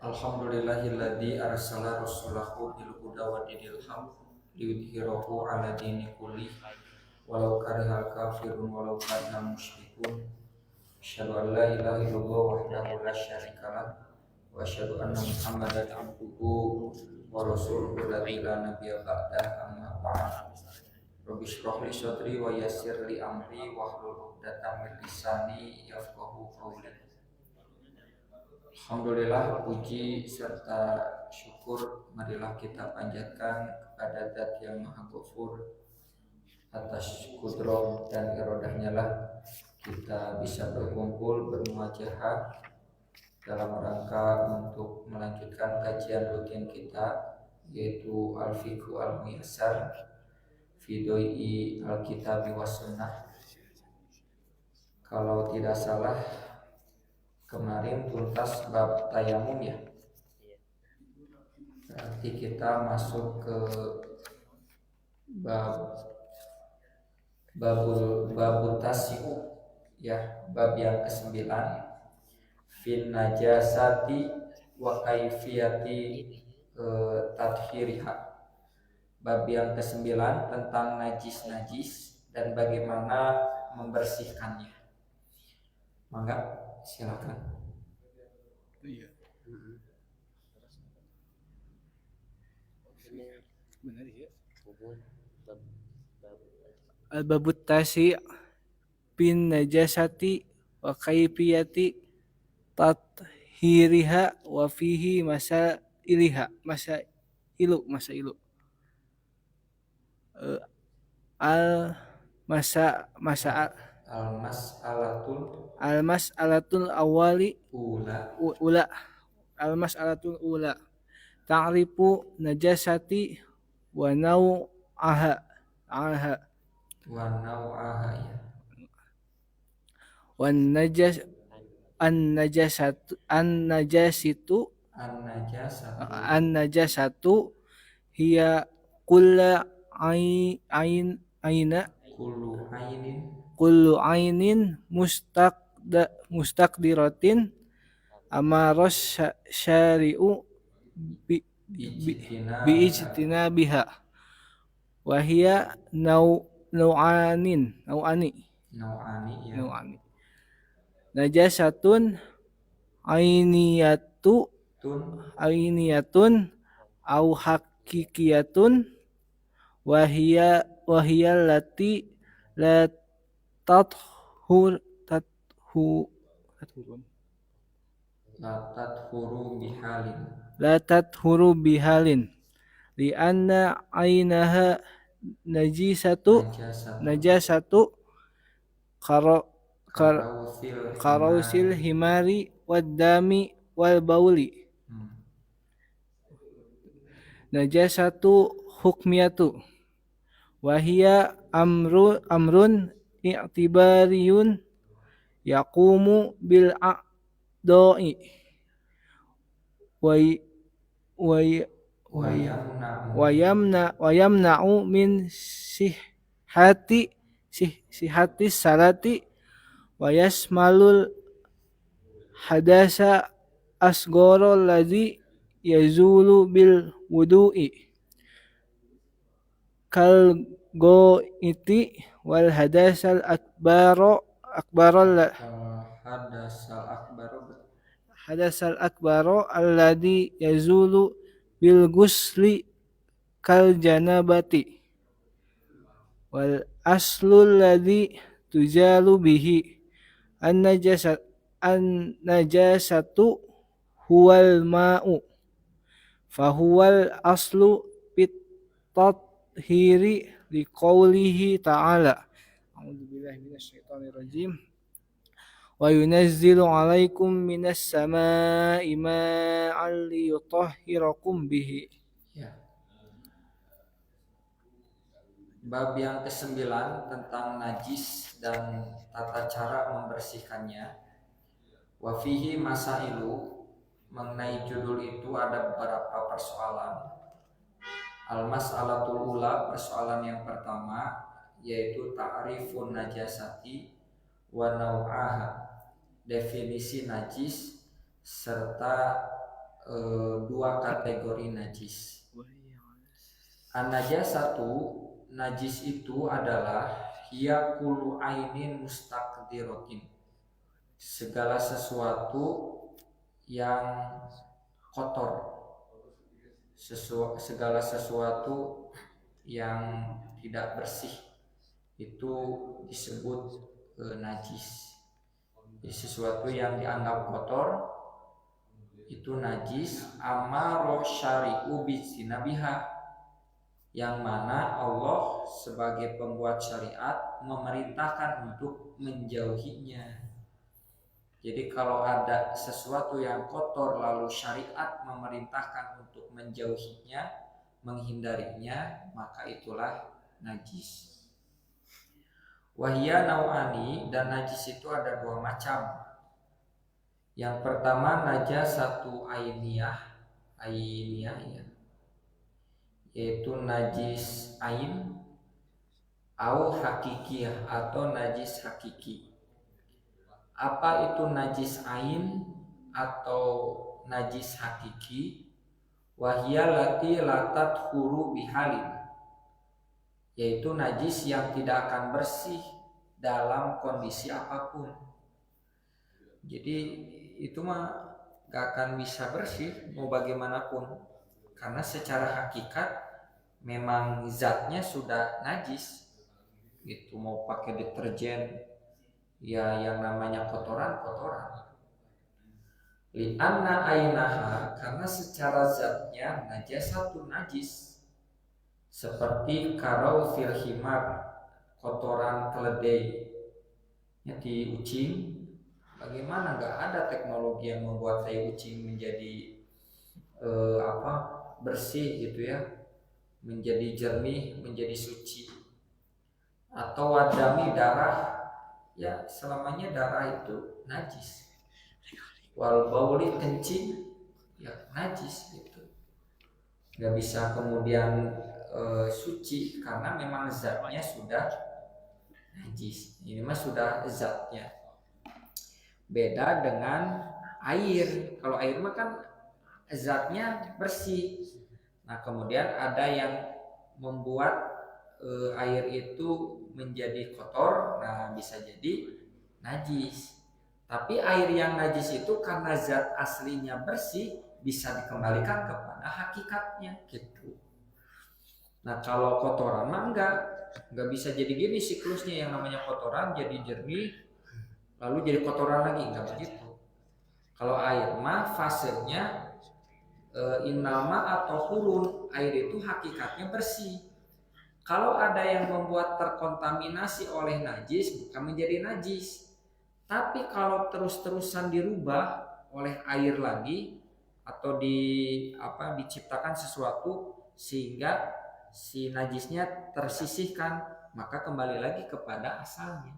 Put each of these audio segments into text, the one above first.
Alhamdulillahilladzi arsala rasulahu bil huda wa dinil haq liyudhhirahu 'ala dini kullih walau karihal kafirun walau karihal musyrikun. Asyhadu an la ilaha illallah wahdahu la syarikalah wa asyhadu anna Muhammadan abduhu wa rasuluhu alladzi la nabiyya ba'dah, amma ba'd. Rabbi shrah li sadri wa yassir li amri wahlul 'uqdatam min lisani yafqahu qawli. Alhamdulillah, puji serta syukur marilah kita panjatkan kepada Zat yang Maha Ghafur. Atas kudroh dan irodahnya lah kita bisa berkumpul bermuajahah dalam rangka untuk melanjutkan kajian rutin kita, yaitu Al-Fiqhu Al-Muyassar fi Doi Al-Kitabi was Sunnah. Kalau tidak salah kemarin tuntas bab tayamum ya. Berarti kita masuk ke babul tasiu ya, bab yang ke-9 fin najasati wa kaifiyati tadhiriha. Bab yang ke-9 tentang najis-najis dan bagaimana membersihkannya. Mangga silakan. Iya. Benar ya. Al-babut tasi bin najasati wa kaifiyati tathiriha wa fihi masailu al mas'alatul awali ula al-mas'alatul ula ta'rifu najasati wa nau'aha wan najasatu hiya kullu ainin mustaqdiratin amaras syari'u bi ijtinabiha wa hiya nau'ani najasatun ainiyatun au hakikiyatun wa hiya allati la tathuru bihalin li anna ainaha najasatu karausil himari waddami wal bauli. Najasatu hukmiyatu wa hiya amrun i'tibariyun yaqumu bil a'dha'i wa yamna'u min sihhati salati wa yasmalul hadasa asghara alladhi yazulu bil wudu'i kal go'iti wal hadasal akbaro alladhi yazulu bil gusli kal janabati wal aslul ladhi tujalu bihi an najasatu huwal ma'u fahuwal aslu fit tathiri liqaulihi ta'ala a'udzubillahi minasyaitonir rajim wa yunazzilu 'alaikum minas samaa'i ma'an liyutahhirakum bihi. Bab yang ke-9 tentang najis dan tata cara membersihkannya. Wa fihi masailu, mengenai judul itu ada beberapa persoalan. Al-mas'alatul ula, persoalan yang pertama, yaitu ta'rifun najasati wa nau'aha, definisi najis serta dua kategori najis. An-najasatu, najis itu adalah hiya kullu ainin mustaqdiratin, segala sesuatu yang kotor, segala sesuatu yang tidak bersih itu disebut najis. Jadi sesuatu yang dianggap kotor itu najis. Amaro syari'u bizinabiha, yang mana Allah sebagai pembuat syariat memerintahkan untuk menjauhinya. Jadi kalau ada sesuatu yang kotor lalu syariat memerintahkan untuk menjauhinya, menghindarinya, maka itulah najis. Wahia nau'ani, dan najis itu ada dua macam. Yang pertama najasatu ainiyah ya, yaitu najis ain, au hakikiyah atau najis hakiki. Apa itu najis ain atau najis hakiki? Wahia lati latat huru bihalin, yaitu najis yang tidak akan bersih dalam kondisi apapun. Jadi itu mah gak akan bisa bersih mau bagaimanapun, karena secara hakikat memang zatnya sudah najis. Gitu, mau pakai deterjen ya yang namanya kotoran. Li'anna ainaha, karena secara zatnya najasatun najis. Seperti karau fil himar, kotoran keledai ya, di ucing. Bagaimana nggak ada teknologi yang membuat tai ucing menjadi bersih gitu ya, menjadi jernih, menjadi suci. Atau wadami, darah, ya selamanya darah itu najis. Wal bauli, kencing, ya najis gitu. Nggak bisa kemudian suci karena memang zatnya sudah najis. Ini mah sudah zatnya. Beda dengan air. Kalau air mah kan zatnya bersih. Nah kemudian ada yang membuat air itu menjadi kotor, nah bisa jadi najis. Tapi air yang najis itu karena zat aslinya bersih, bisa dikembalikan kepada hakikatnya gitu. Nah kalau kotoran mah enggak bisa jadi gini siklusnya, yang namanya kotoran jadi jernih lalu jadi kotoran lagi, enggak begitu. Kalau air mah fasenya innama atau hurun, air itu hakikatnya bersih. Kalau ada yang membuat terkontaminasi oleh najis, bukan menjadi najis. Tapi kalau terus-terusan dirubah oleh air lagi atau diciptakan sesuatu sehingga si najisnya tersisihkan, maka kembali lagi kepada asalnya.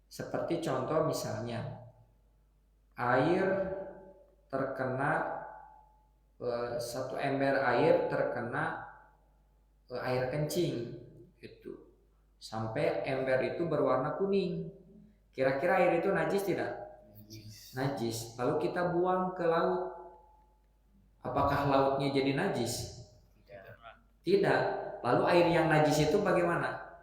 Seperti contoh misalnya air terkena satu ember air terkena air kencing gitu, sampai ember itu berwarna kuning. Kira-kira air itu najis tidak? Najis. Lalu kita buang ke laut, apakah lautnya jadi najis? Tidak. Lalu air yang najis itu bagaimana?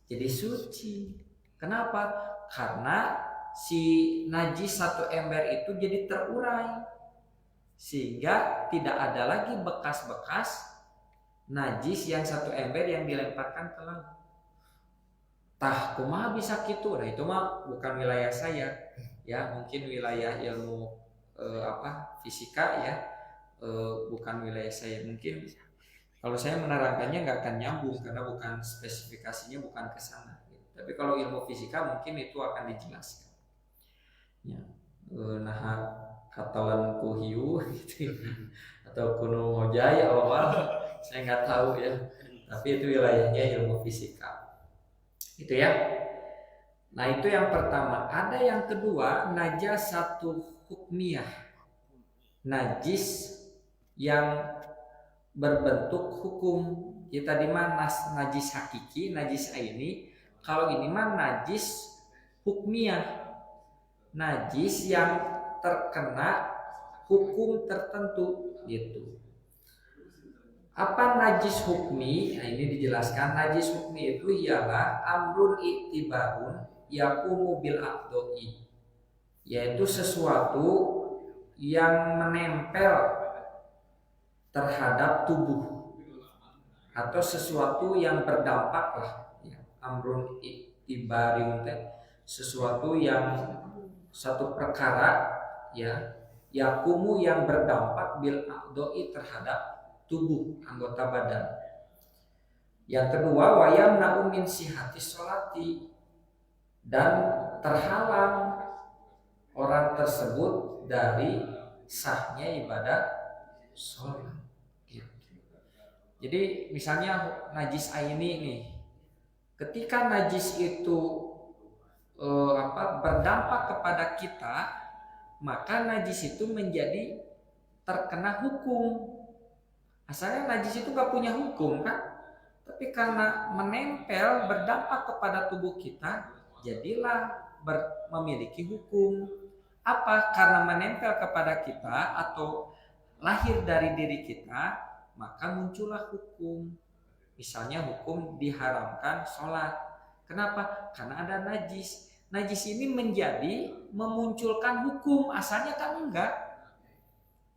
Jadi suci. Kenapa? Karena si najis satu ember itu jadi terurai, sehingga tidak ada lagi bekas-bekas najis yang satu ember yang dilemparkan ke laut. Tah kumaha bisa gitu? Nah itu mah bukan wilayah saya ya, mungkin wilayah ilmu fisika ya, bukan wilayah saya. Mungkin kalau saya menerangkannya nggak akan nyambung karena bukan spesifikasinya, bukan ke sana. Tapi kalau ilmu fisika mungkin itu akan dijelaskan. Ya, nah katalan kuhiu gitu atau kuno mojaya Allah, saya nggak tahu ya. Tapi itu wilayahnya ilmu fisika. Itu ya. Nah itu yang pertama. Ada yang kedua, najasatu hukmiyah, najis yang berbentuk hukum. Kita di mana najis hakiki, najis aini. Kalau ini mah najis hukmiyah, najis yang terkena hukum tertentu gitu. Apa najis hukmi? Nah, ini dijelaskan najis hukmi itu ialah amrun iktibarun yakumu bil aqdoi, yaitu sesuatu yang menempel terhadap tubuh atau sesuatu yang berdampak lah ya. Amrun iktibariun sesuatu yang satu perkara ya yakumu yang berdampak bil aqdoi terhadap tubuh anggota badan. Yang kedua wayam min sihati sholati, dan terhalang orang tersebut dari sahnya ibadah sholat gitu. Jadi misalnya najis aini nih, ketika najis itu berdampak kepada kita, maka najis itu menjadi terkena hukum. Asalnya najis itu gak punya hukum kan, tapi karena menempel berdampak kepada tubuh kita, jadilah memiliki hukum. Apa? Karena menempel kepada kita atau lahir dari diri kita, maka muncullah hukum. Misalnya hukum diharamkan sholat. Kenapa? Karena ada najis. Najis ini menjadi memunculkan hukum, asalnya kan enggak.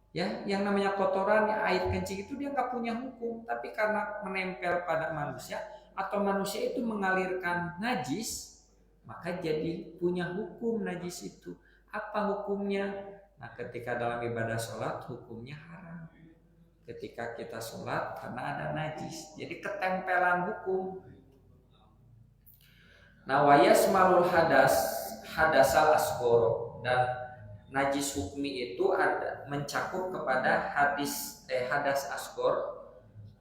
Ya, yang namanya kotoran, air kencing itu dia nggak punya hukum, tapi karena menempel pada manusia atau manusia itu mengalirkan najis, maka jadi punya hukum najis itu. Apa hukumnya? Nah, ketika dalam ibadah sholat hukumnya haram. Ketika kita sholat karena ada najis, jadi ketempelan hukum. Nah, wayasmalul hadasal asghar, dan najis hukmi itu ada mencakup kepada hadas asghar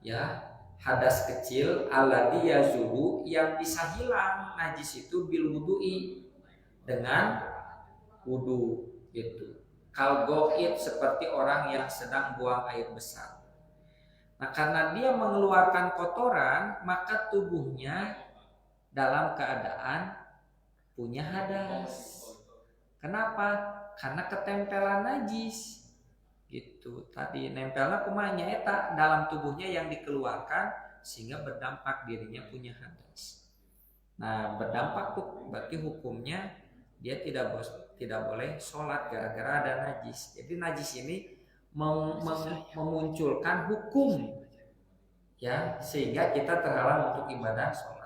ya, hadas kecil alladzi yazulu, yang bisa hilang najis itu bil wudu'i, dengan wudu gitu. Kal goid, seperti orang yang sedang buang air besar. Nah, karena dia mengeluarkan kotoran, maka tubuhnya dalam keadaan punya hadas. Kenapa? Karena ketempelan najis gitu. Tadi nempelnya kumanya eta dalam tubuhnya yang dikeluarkan, sehingga berdampak dirinya punya hadas. Nah, berdampak tuh berarti hukumnya dia tidak boleh sholat gara-gara ada najis. Jadi najis ini memunculkan hukum ya, sehingga kita terhalang untuk ibadah sholat.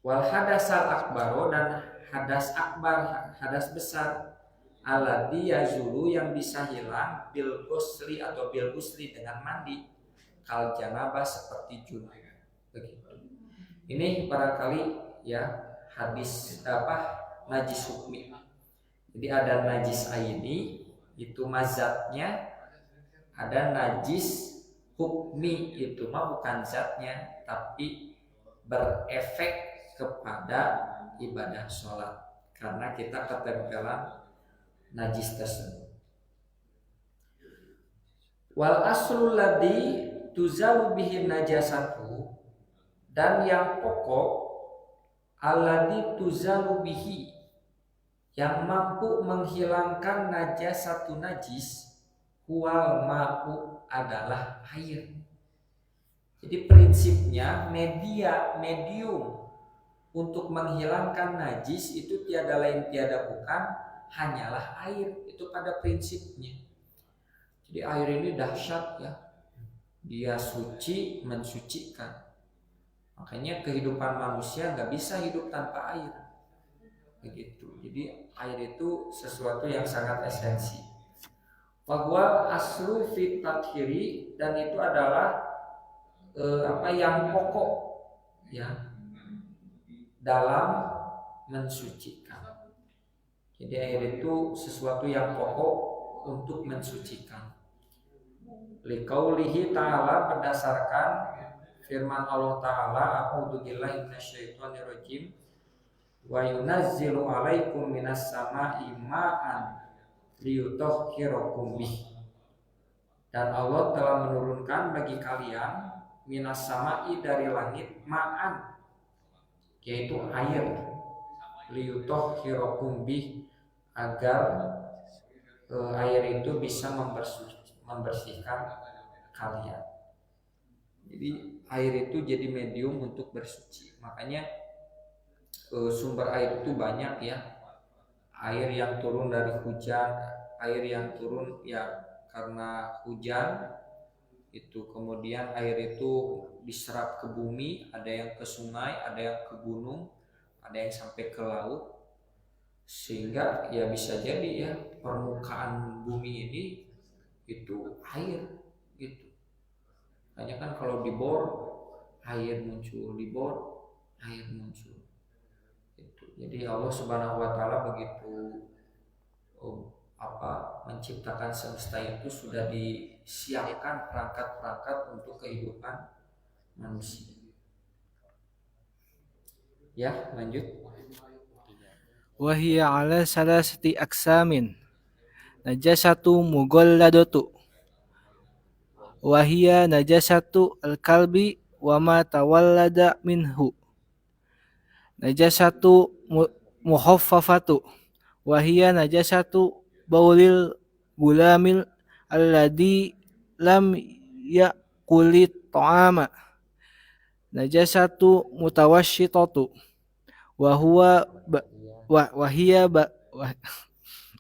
Wal hadasal akbaro, dan hadas akbar, hadas besar, alladzi yazulu, yang bisa hilang bil ghusli atau bil ghusli, dengan mandi, kal janabah, seperti junub. Begitu. Ini barangkali ya hadis najis hukmi. Jadi ada najis aini, itu mazatnya, ada najis hukmi, itu mah bukan zatnya tapi berefek kepada ibadah sholat karena kita ketempelan najis tersebut. Wal aslul ladzi tuzalu bihi najasatu, dan yang pokok alladzi tuzalu bihi, yang mampu menghilangkan najasatu najis, huwal ma'u, adalah air. Jadi prinsipnya medium untuk menghilangkan najis itu tiada lain tiada bukan hanyalah air. Itu pada prinsipnya. Jadi air ini dahsyat ya, dia suci, mensucikan. Makanya kehidupan manusia nggak bisa hidup tanpa air, begitu. Jadi air itu sesuatu yang sangat esensi. Bahwa aslu fit tathiri, dan itu adalah yang pokok ya dalam mensucikan. Jadi air itu sesuatu yang pokok untuk mensucikan. Liqaulihi ta'ala, berdasarkan firman Allah Ta'ala, a'udzubillahi minasyaitonirrajim, wa yunazzilu 'alaikum minas sama'i ma'an liyutahhirakum bih. Dan Allah telah menurunkan bagi kalian minas sama'i, dari langit, ma'an, yaitu air, liyutahhirakum bih, agar air itu bisa membersihkan kalian. Jadi air itu jadi medium untuk bersuci. Makanya sumber air itu banyak ya. Air yang turun dari hujan, air yang turun ya karena hujan itu, kemudian air itu diserap ke bumi, ada yang ke sungai, ada yang ke gunung, ada yang sampai ke laut, sehingga ya bisa jadi ya permukaan bumi ini itu air gitu. Hanya kan kalau dibor air muncul, dibor air muncul gitu. Jadi Allah Subhanahu wa taala begitu menciptakan semesta itu sudah disiapkan perangkat-perangkat untuk kehidupan manusia. Ya, lanjut. Wahia ala salasati aksamin. Najasatu mughalladatu. Wahia najasatu al-kalbi wa ma tawallada minhu. Najasatu muhaffafatu. Wahia najasatu baulil gulamil alladhi lam yakulit ta'ama. Najasatu mutawashitatu.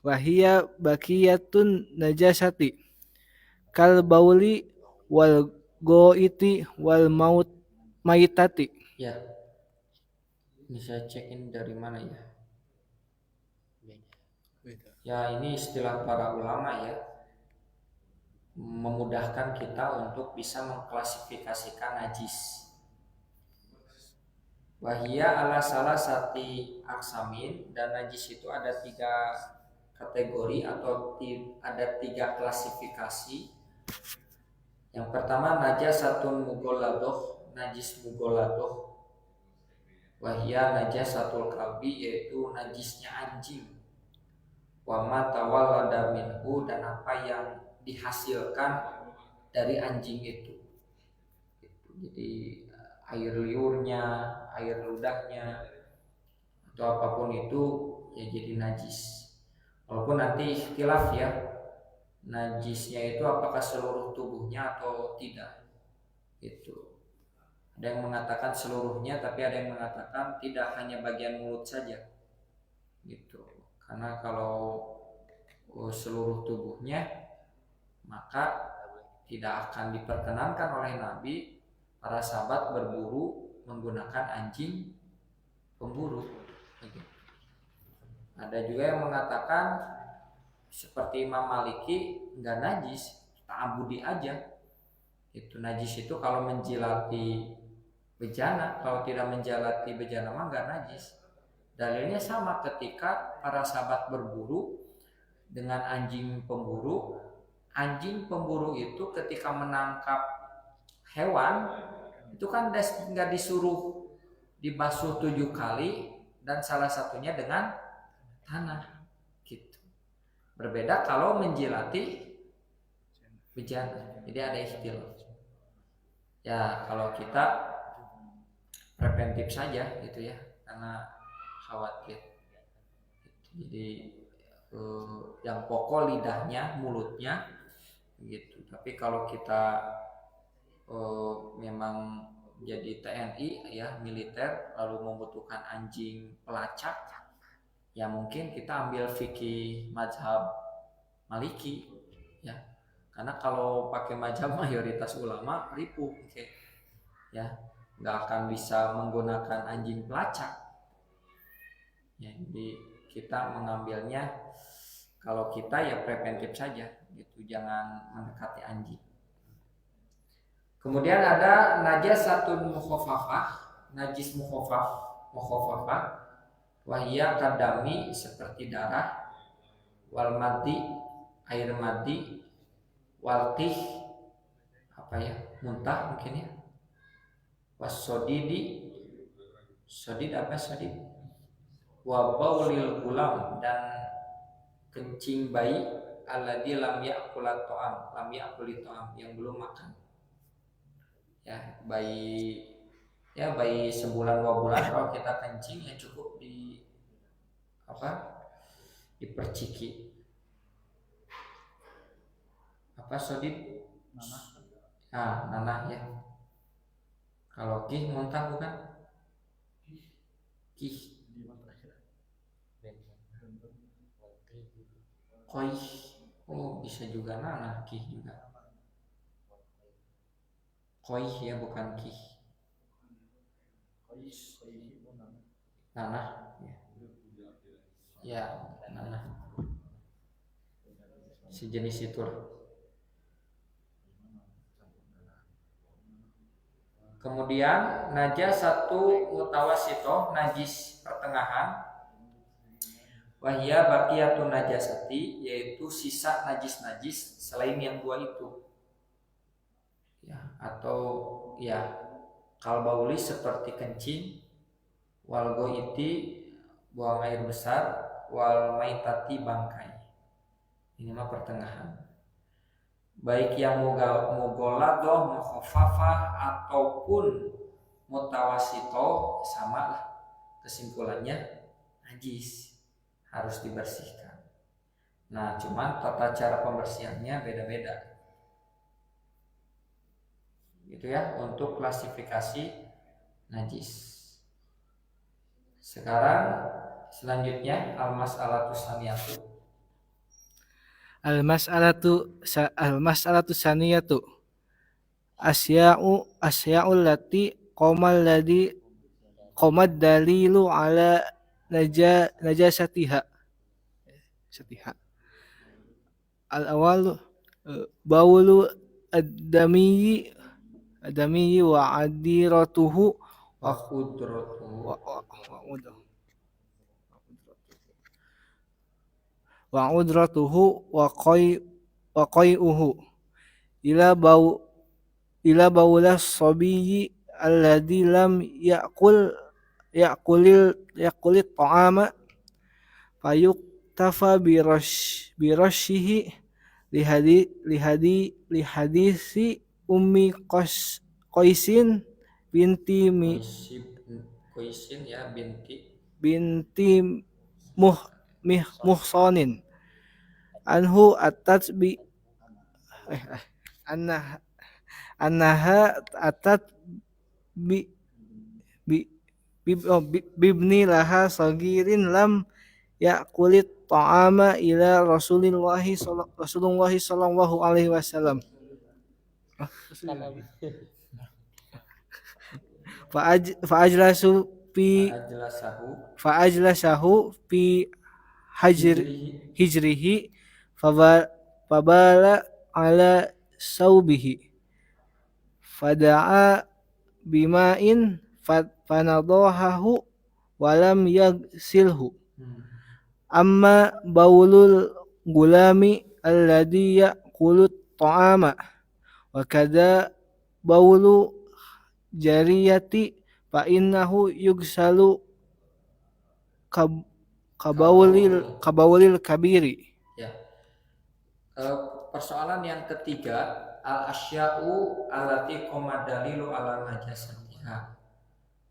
Wahia bakiyatun najasati kal bauli wal goiti wal maitati. Ya, bisa cekin dari mana ya? Ya, ini istilah para ulama ya, memudahkan kita untuk bisa mengklasifikasikan najis. Wahia ala salah sati aksamin, dan najis itu ada 3 kategori atau ada 3 klasifikasi. Yang pertama najasatun mughalladoh, najis mughalladoh. Wahia najasatul kalbi, yaitu najisnya anjing. Wa ma tawallada minhu, dan apa yang dihasilkan dari anjing itu. Jadi air liurnya, air ludahnya, atau apapun itu ya jadi najis. Walaupun nanti ikhtilaf ya, najisnya itu apakah seluruh tubuhnya atau tidak. Itu ada yang mengatakan seluruhnya, tapi ada yang mengatakan tidak, hanya bagian mulut saja. Gitu. Karena kalau seluruh tubuhnya maka tidak akan diperkenankan oleh Nabi para sahabat berburu menggunakan anjing pemburu. Ada juga yang mengatakan seperti Imam Maliki, enggak najis, ta'abudi aja. Itu najis itu kalau menjilati bejana, kalau tidak menjilati bejana mah enggak najis. Dalilnya sama, ketika para sahabat berburu dengan anjing pemburu. Anjing pemburu itu ketika menangkap hewan itu kan nggak disuruh dibasuh 7 kali dan salah satunya dengan tanah gitu. Berbeda kalau menjilati bejana, jadi ada ikhtilaf. Ya kalau kita preventif saja gitu ya, karena khawatir. Jadi yang pokok lidahnya, mulutnya gitu. Tapi kalau kita memang jadi TNI ya, militer, lalu membutuhkan anjing pelacak, ya mungkin kita ambil fikih mazhab Maliki ya. Karena kalau pakai mazhab mayoritas ulama ripuh ya, nggak akan bisa menggunakan anjing pelacak ya. Jadi kita mengambilnya, kalau kita ya preventif saja gitu, jangan mendekati anjing. Kemudian ada najasatun mukhaffafah, najis mukhaffafah, wahia kadami, seperti darah, wal madi, air madi, wal tih, muntah mungkin ya, wasodidi, sodid apa sodid, wa baulil gulam, dan kencing bayi, alladzi lam ya'kulat ta'am, lam ya'kulit ta'am, yang belum makan. Ya, bayi sebulan 2 bulan kalau kita kencing ya cukup diperciki. apa sodid? Nanah ya. Kalau kih muntah bukan? Kih. Koi. Oh, bisa juga nanah, kih juga. Koi ya, bukan kih. Nanah ya. Ya, nanah. Sejenis itu. Kemudian najas satu mutawasito, najis pertengahan. Wahya baqiyatun najasati, yaitu sisa najis-najis selain yang dua itu. Ya, atau ya kalbauli seperti kencing, wal goiti buang air besar, wal maitati bangkai. Ini mah pertengahan. Baik yang mugoladoh, mukhafafah ataupun mutawasito, sama lah kesimpulannya najis, harus dibersihkan. Nah, cuman tata cara pembersihannya beda-beda. Gitu ya, untuk klasifikasi najis. Sekarang selanjutnya al-mas'alatu saniyatu. Al-mas'alatu saniyatu asya'ul lati qomad dalilu ala najasatiha. Al-awal baulu ad-damiyyi wa adiratuhu Wa qudratuhu wa udratuhu wa qai'uhu ila baulas sabiyyi alladhi lam yaqulit ta'ama fayuktafa birashihi lihadisi ummi qaisin binti Qaisin ya, binti muhsanin anhu atat annaha atat bibni laha sagirin lam yaqulit ta'ama ila Rasulullahi sallallahu alaihi wasallam fa'ajlasahu fi hijrihi fabala ala saubihi fada'a bima'in fanadahahu walam yagsilhu amma baulul gulami alladhi yaqulut ta'ama wa kada baulu jariyati fa innahu yugsalu kabawulil kabiri. Ya. Persoalan yang ketiga, al-asya'u allati qomadalilu ala najasatiha.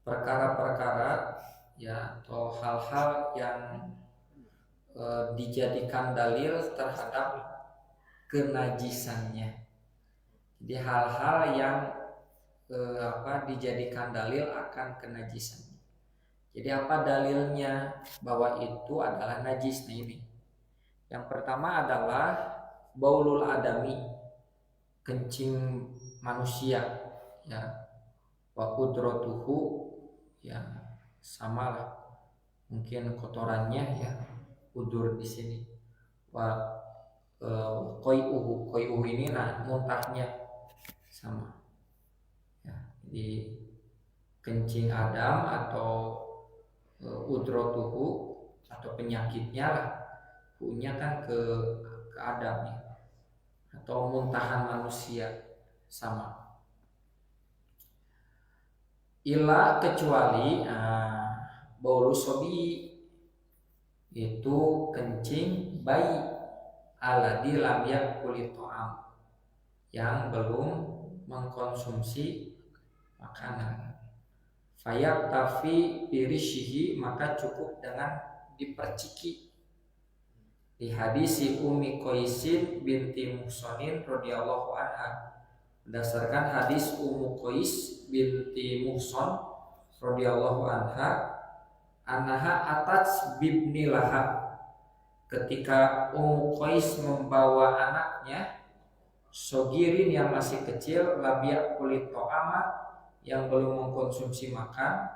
Perkara-perkara ya atau hal-hal yang dijadikan dalil terhadap kenajisannya. Jadi hal-hal yang dijadikan dalil akan kenajisannya. Jadi apa dalilnya bahwa itu adalah najis? Nah ini. Yang pertama adalah baulul adami, kencing manusia, ya. Wa qudratuhu, ya sama lah. Mungkin kotorannya ya, udur di sini. Wa qai'uhu ini nah muntahnya sama. Ya, jadi kencing Adam atau udratuhu atau penyakitnya lah, punya kan ke Adam ya, atau muntahan manusia sama. Ila kecuali baulu sobi, itu kencing bayi alladzi lam yakulit ta'am, yang belum mengkonsumsi makanan. Fayak tafi birishihi, maka cukup dengan diperciki Di hadisi Ummi Qaisin binti Muhsonin radhiyallahu anha, berdasarkan hadis Ummu Qais binti Muhson radhiyallahu anha, atats bibni Lahab, ketika Ummu Qais membawa anaknya sogirin yang masih kecil, labia kulit to'ama, yang belum mengkonsumsi makan,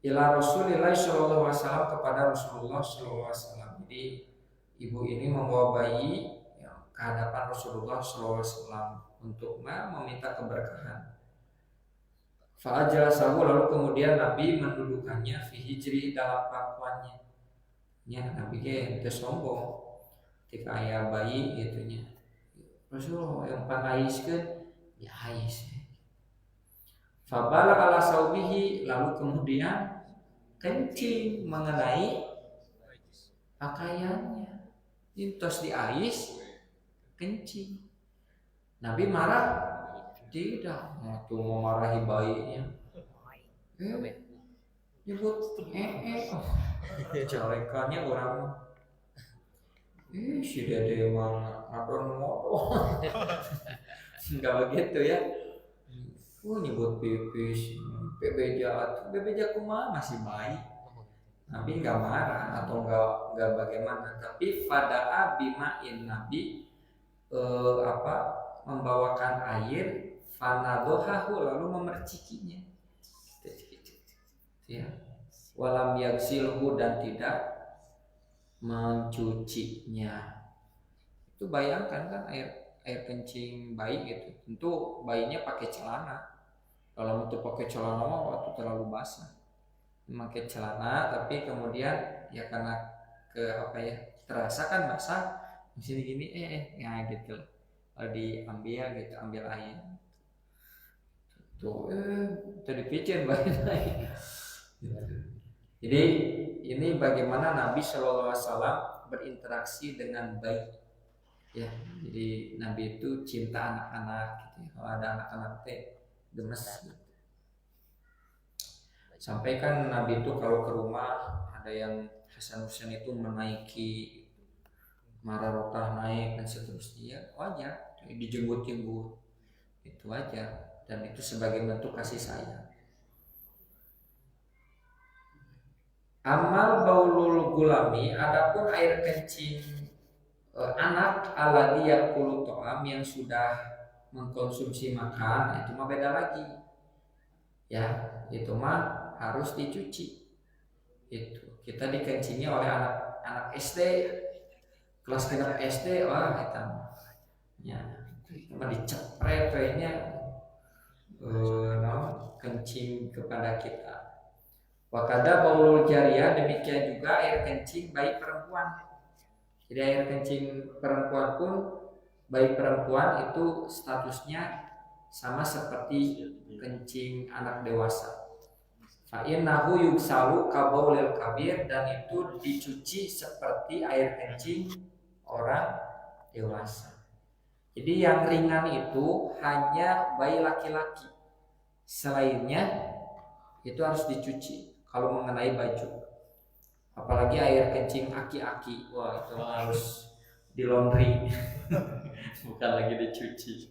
ila Rasulillah sallallahu alaihi wasallam, kepada Rasulullah sallallahu alaihi wasallam. Jadi ibu ini membawa bayi ke hadapan Rasulullah sallallahu alaihi wasallam untuk meminta keberkahan. Fa'ajlasahu, lalu kemudian Nabi mendudukannya fi hijri, dalam pangkuannya. Ya, Nabi ke sombong ketika ayah bayi gitunya. Rasulullah yang panaiskeun ya ais. Fabala ala saubihi, lalu kemudian kencing mengenai pakaiannya. Intos di ais kencing. Nabi marah? Tidak. Tuh memarahi bayinya. Nyebut calekannya orang. Si dede emang ngadon modo. Enggak begitu ya. Nyebut pipis, bebeja kumaha masih baik. Nabi nggak marah atau nggak bagaimana, tapi pada bima'in, Nabi membawakan air, fanadohahu, lalu memercikinya, ya, walam yagsilhu, dan tidak mencucinya. Itu bayangkan kan air kencing bayi gitu, tentu bayinya pakai celana. Kalau untuk pakai celana waktu terlalu basah, memakai celana, tapi kemudian ya karena terasa kan basah di sini gini ya gitu, diambil gitu, ambil air tuh dipicin bayi. Jadi ini bagaimana Nabi Shallallahu Alaihi Wasallam berinteraksi dengan bayi. Ya, jadi Nabi itu cinta anak-anak gitu. Kalau ada anak-anak gemes gitu. Sampai kan Nabi itu kalau ke rumah ada yang Hasan Husain itu menaiki mararokah naik dan seterusnya, wajar dijemput-jemput, itu wajar, dan itu sebagai bentuk kasih sayang. Amal baulul gulami, adapun air kencing anak ala dia kulu to'am, yang sudah mengkonsumsi makan, itu mah beda lagi ya, itu mah harus dicuci. Itu kita dikencingi oleh anak SD kelas 6 SD, wah kita ya cuma dicepret kayaknya kencing kepada kita. Wakada baulul jariyah, demikian juga air kencing bayi perempuan. Jadi air kencing perempuan pun, bayi perempuan itu statusnya sama seperti kencing anak dewasa. Fa'innahu yugsalu kabaulil kabir, dan itu dicuci seperti air kencing orang dewasa. Jadi yang ringan itu hanya bayi laki-laki, selainnya itu harus dicuci kalau mengenai baju. Apalagi air kencing aki-aki, wah itu harus di laundry, bukan lagi dicuci.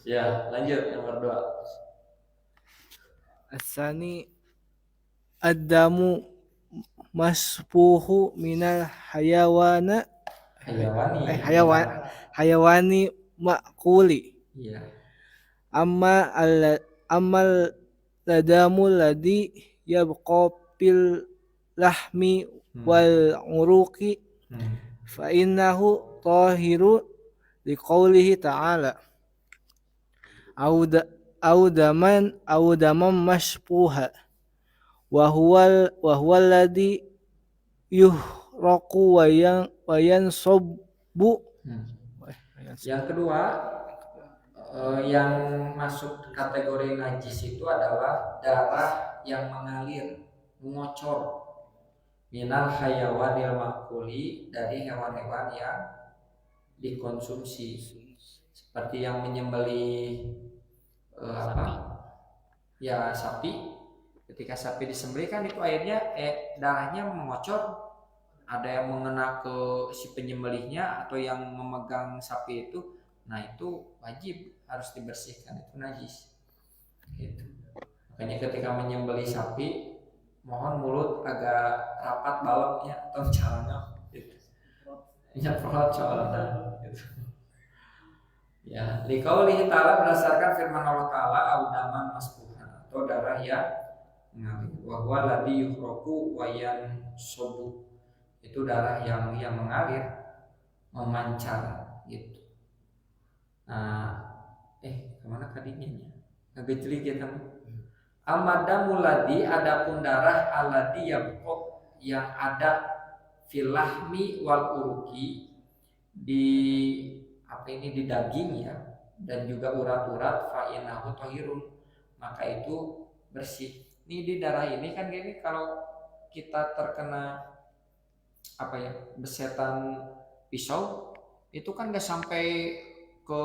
Ya, lanjut nomor 2. Asani ad-damu maspuhu minal hayawani ma'kuli. Iya. Amal ladamu ladhi yabqa fil lahmi wal uruqi fa innahu tahiru liqaulihi ta'ala audaman mashpuha wa huwa alladhi yuhraqu wa yansabu. Yang kedua, yang masuk kategori najis itu adalah darah yang mengalir, mengocor, minal hayawanil makuli, dari hewan-hewan yang dikonsumsi, seperti yang menyembelih sapi. Ketika sapi disembelih kan itu airnya darahnya mengocor, ada yang mengena ke si penyembelihnya atau yang memegang sapi itu, nah itu wajib harus dibersihkan, itu najis. Gitu. Makanya ketika menyembelih sapi, mohon mulut agak rapat dalamnya atau celana gitu. Nyeprot celana gitu. Ya, liqaulihi ta'ala berdasarkan firman Allah Ta'ala audaman masfuhan atau darah yang mengalir. Wa huwa ladzi yuhraku wa yansubu. Itu darah yang mengalir, memancar gitu. Nah, kemana tadinya? Ngegejlik ya teman. Amadamul ladzi adapun darah alladzi yabqa yang ada filahmi wal uruki di apa ini di daging ya dan juga urat-urat fa innahu tahirun, maka itu bersih. Ini di darah ini kan gini, kalau kita terkena apa ya besetan pisau itu kan gak sampai ke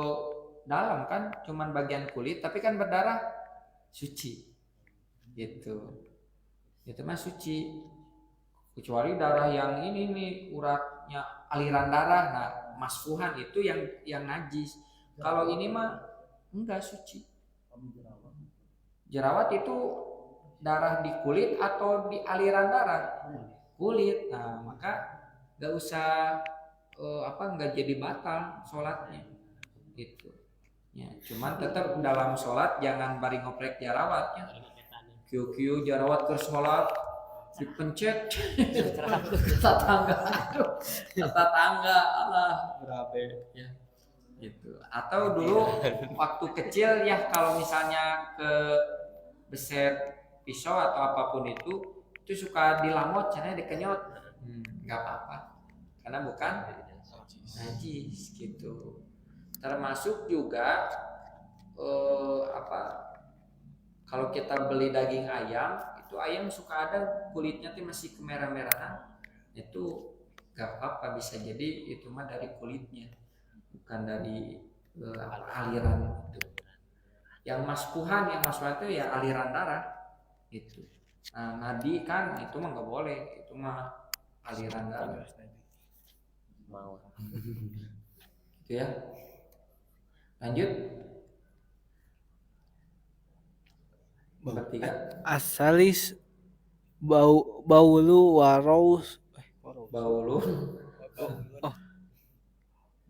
dalam kan, cuman bagian kulit tapi kan berdarah, suci gitu. Itu mah suci, kecuali darah yang ini nih uratnya aliran darah, nah masfuhan itu yang najis. Kalau ini mah enggak, suci. Jerawat itu darah di kulit atau di aliran darah? Kulit. Nah, maka enggak usah enggak jadi batal sholatnya. Gitu. Ya, cuman tetap dalam sholat jangan bari ngoprek jerawatnya. Kiu jerawat ke sholat dipencet tetangga Allah berabe ya gitu. Atau dulu waktu kecil ya, kalau misalnya ke beset pisau atau apapun itu suka dilamot caranya dikenyot, nggak apa-apa karena bukan najis gitu. Termasuk juga kalau kita beli daging ayam, itu ayam suka ada kulitnya tuh masih kemerah-merahan, itu gak apa-apa, bisa jadi itu mah dari kulitnya bukan dari aliran itu. Yang masfuhan itu ya aliran darah itu. Nah, nadi kan itu mah nggak boleh, itu mah aliran darah. Mau. Gitu ya. Lanjut. Bertiga. Asalis baulu waraus Baulu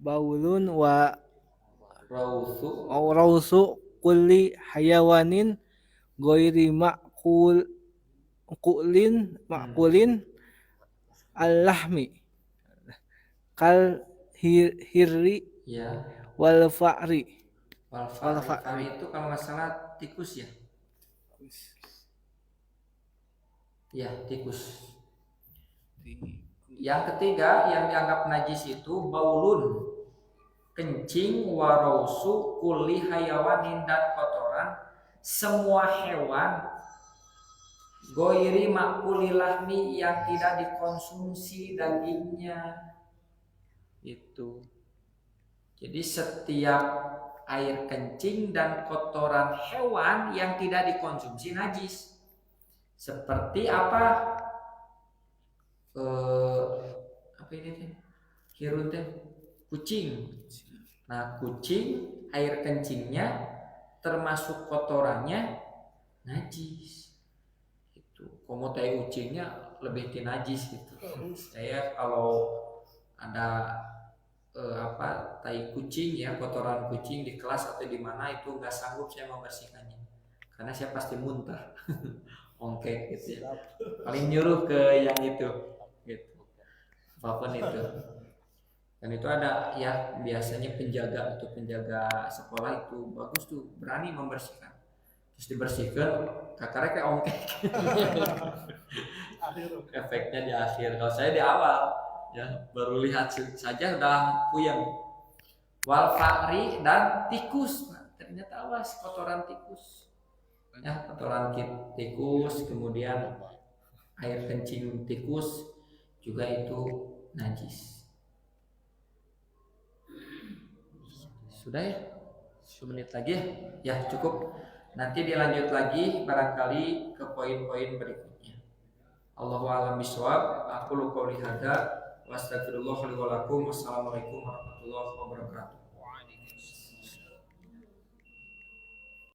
baulun wa rausu rausu kulli hayawanin ghairi makulin al-lahmi kal hirri ya wal fa'ri. Fa'ri itu kalau nggak salah tikus ya. Ya, tikus. Yang ketiga yang dianggap najis itu baulun, kencing, warausu kulli hayawanin, dan kotoran semua hewan goiri makulilahmi yang tidak dikonsumsi dagingnya itu. Jadi setiap air kencing dan kotoran hewan yang tidak dikonsumsi najis. Seperti apa? Apa ini teh? Hirun teh? Kucing. Nah, kucing air kencingnya termasuk kotorannya najis. Itu. Komo tai kucingnya lebih ke najis gitu. Saya kalau ada tai kucing ya, kotoran kucing di kelas atau di mana itu nggak sanggup saya membersihkannya karena saya pasti muntah. Ongkek gitu ya, paling nyuruh ke yang itu gitu, apapun itu. Dan itu ada ya biasanya penjaga sekolah itu bagus tuh, berani membersihkan, terus dibersihkan kakarnya kayak ongkek. Efeknya di akhir, kalau saya di awal ya baru lihat saja udah puyeng. Wal fa'ri, dan tikus. Nah, ternyata awas kotoran tikus ya, kotoran tikus, kemudian air kencing tikus juga itu najis. Sudah ya, 10 menit lagi ya cukup, nanti dilanjut lagi barangkali ke poin-poin berikutnya. Allahu a'lam bishawab. Aku qouli hadza wa astaghfirullah li wa lakum. Wassalamualaikum warahmatullahi wabarakatuh.